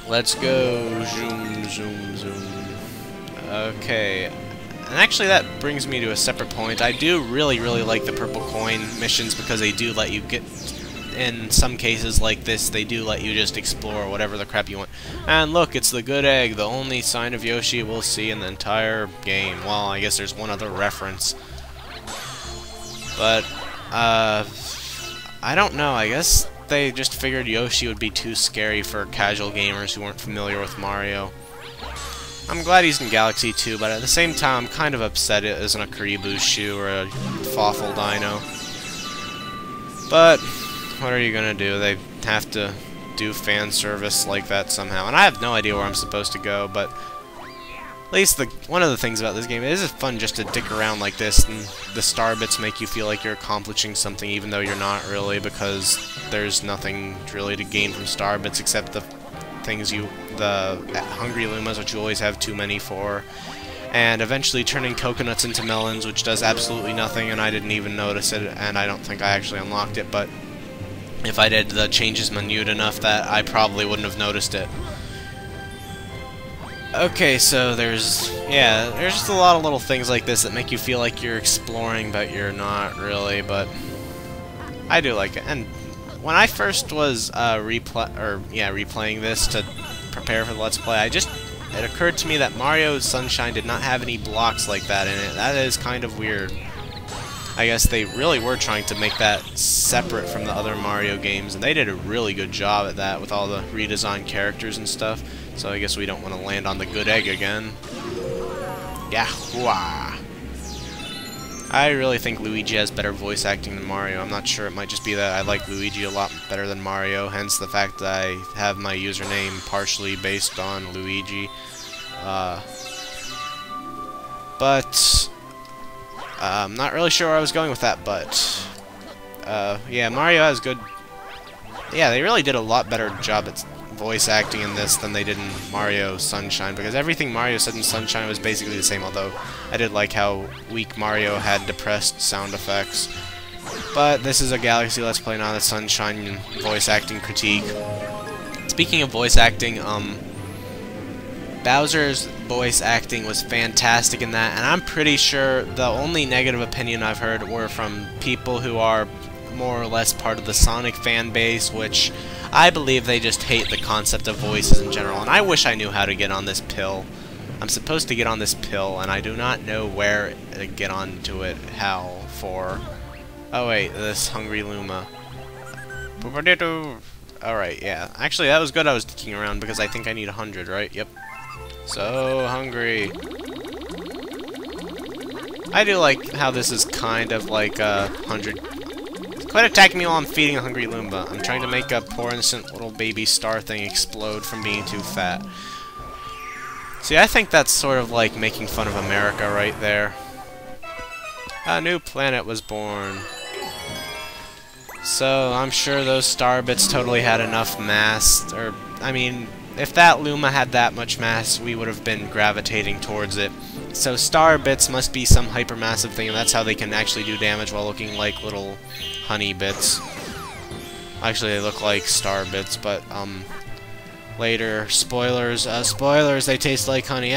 Let's go. Zoom, zoom, zoom. Okay. And actually that brings me to a separate point. I do really like the purple coin missions because they do let you get, in some cases like this, they do let you just explore whatever the crap you want. And look, it's the good egg, the only sign of Yoshi we'll see in the entire game. Well, I guess there's one other reference. But, I don't know, I guess they just figured Yoshi would be too scary for casual gamers who weren't familiar with Mario. I'm glad he's in Galaxy 2, but at the same time, I'm kind of upset it isn't a Karibu shoe or a Fawful Dino. But what are you gonna do? They have to do fan service like that somehow. And I have no idea where I'm supposed to go, but at least one of the things about this game, it is fun just to dick around like this, and the star bits make you feel like you're accomplishing something even though you're not really, because there's nothing really to gain from star bits except the things the Hungry Lumas, which you always have too many for, and eventually turning coconuts into melons, which does absolutely nothing, and I didn't even notice it, and I don't think I actually unlocked it, but if I did, the changes minute enough that I probably wouldn't have noticed it. Okay, so there's just a lot of little things like this that make you feel like you're exploring, but you're not really, but I do like it. And when I first was replaying this to prepare for the Let's Play, it occurred to me that Mario Sunshine did not have any blocks like that in it. That is kind of weird. I guess they really were trying to make that separate from the other Mario games, and they did a really good job at that with all the redesigned characters and stuff. So I guess we don't want to land on the good egg again. Yahoo! I really think Luigi has better voice acting than Mario. I'm not sure, it might just be that I like Luigi a lot better than Mario, hence the fact that I have my username partially based on Luigi. But I'm not really sure where I was going with that, but yeah, Mario has good... Yeah, they really did a lot better job at voice acting in this than they did in Mario Sunshine, because everything Mario said in Sunshine was basically the same, although I did like how weak Mario had depressed sound effects. But this is a Galaxy Let's Play, not a Sunshine voice acting critique. Speaking of voice acting, Bowser's voice acting was fantastic in that, and I'm pretty sure the only negative opinion I've heard were from people who are more or less part of the Sonic fan base, which I believe they just hate the concept of voices in general, and I wish I knew how to get on this pill. I'm supposed to get on this pill, and I do not know where to get onto it, how, for... Oh wait, this Hungry Luma. Alright, yeah. Actually, that was good I was kicking around, because I think I need 100, right? Yep. So hungry. I do like how this is kind of like 100... Quit attacking me while I'm feeding a Hungry Loomba. I'm trying to make a poor innocent little baby star thing explode from being too fat. See, I think that's sort of like making fun of America right there. A new planet was born. So, I'm sure those star bits totally had enough mass, or, I mean, if that Luma had that much mass, we would have been gravitating towards it. So star bits must be some hypermassive thing, and that's how they can actually do damage while looking like little honey bits. Actually, they look like star bits, but, later, spoilers, they taste like honey.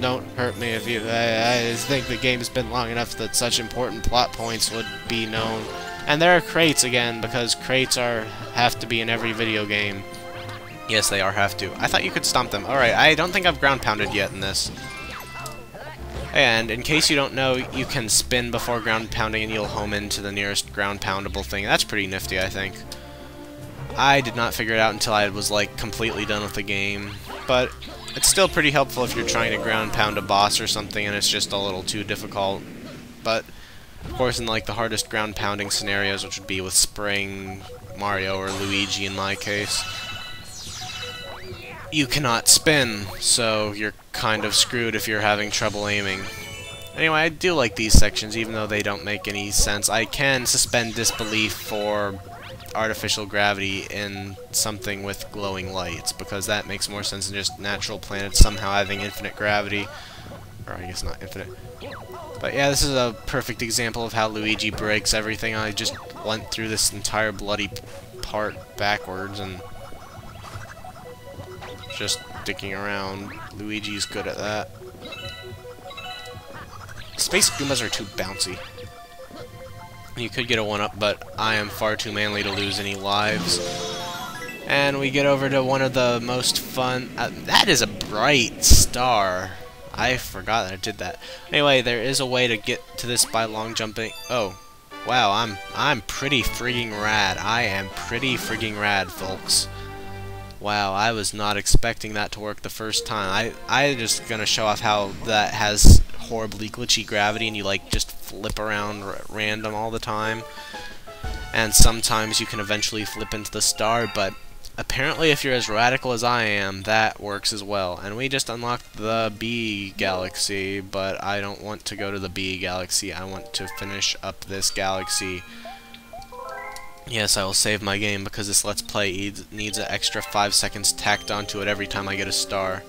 Don't hurt me if you... I think the game's been long enough that such important plot points would be known. And there are crates again, because crates have to be in every video game. Yes, they have to. I thought you could stomp them. Alright, I don't think I've ground pounded yet in this. And in case you don't know, you can spin before ground pounding and you'll home into the nearest ground poundable thing. That's pretty nifty, I think. I did not figure it out until I was like completely done with the game. But it's still pretty helpful if you're trying to ground pound a boss or something and it's just a little too difficult. But of course in like the hardest ground pounding scenarios, which would be with spraying Mario or Luigi in my case, you cannot spin, so you're kind of screwed if you're having trouble aiming. Anyway, I do like these sections, even though they don't make any sense. I can suspend disbelief for artificial gravity in something with glowing lights, because that makes more sense than just natural planets somehow having infinite gravity. Or I guess not infinite. But yeah, this is a perfect example of how Luigi breaks everything. I just went through this entire bloody part backwards and just dicking around. Luigi's good at that. Space Goombas are too bouncy. You could get a 1-up, but I am far too manly to lose any lives. And we get over to one of the most fun... that is a bright star. I forgot that I did that. Anyway, there is a way to get to this by long jumping. Oh, wow, I'm pretty frigging rad. I am pretty frigging rad, folks. Wow, I was not expecting that to work the first time. I just gonna show off how that has horribly glitchy gravity and you like just flip around random all the time. And sometimes you can eventually flip into the star, but apparently if you're as radical as I am, that works as well. And we just unlocked the B galaxy, but I don't want to go to the B galaxy. I want to finish up this galaxy. Yes, I will save my game because this Let's Play needs an extra 5 seconds tacked onto it every time I get a star.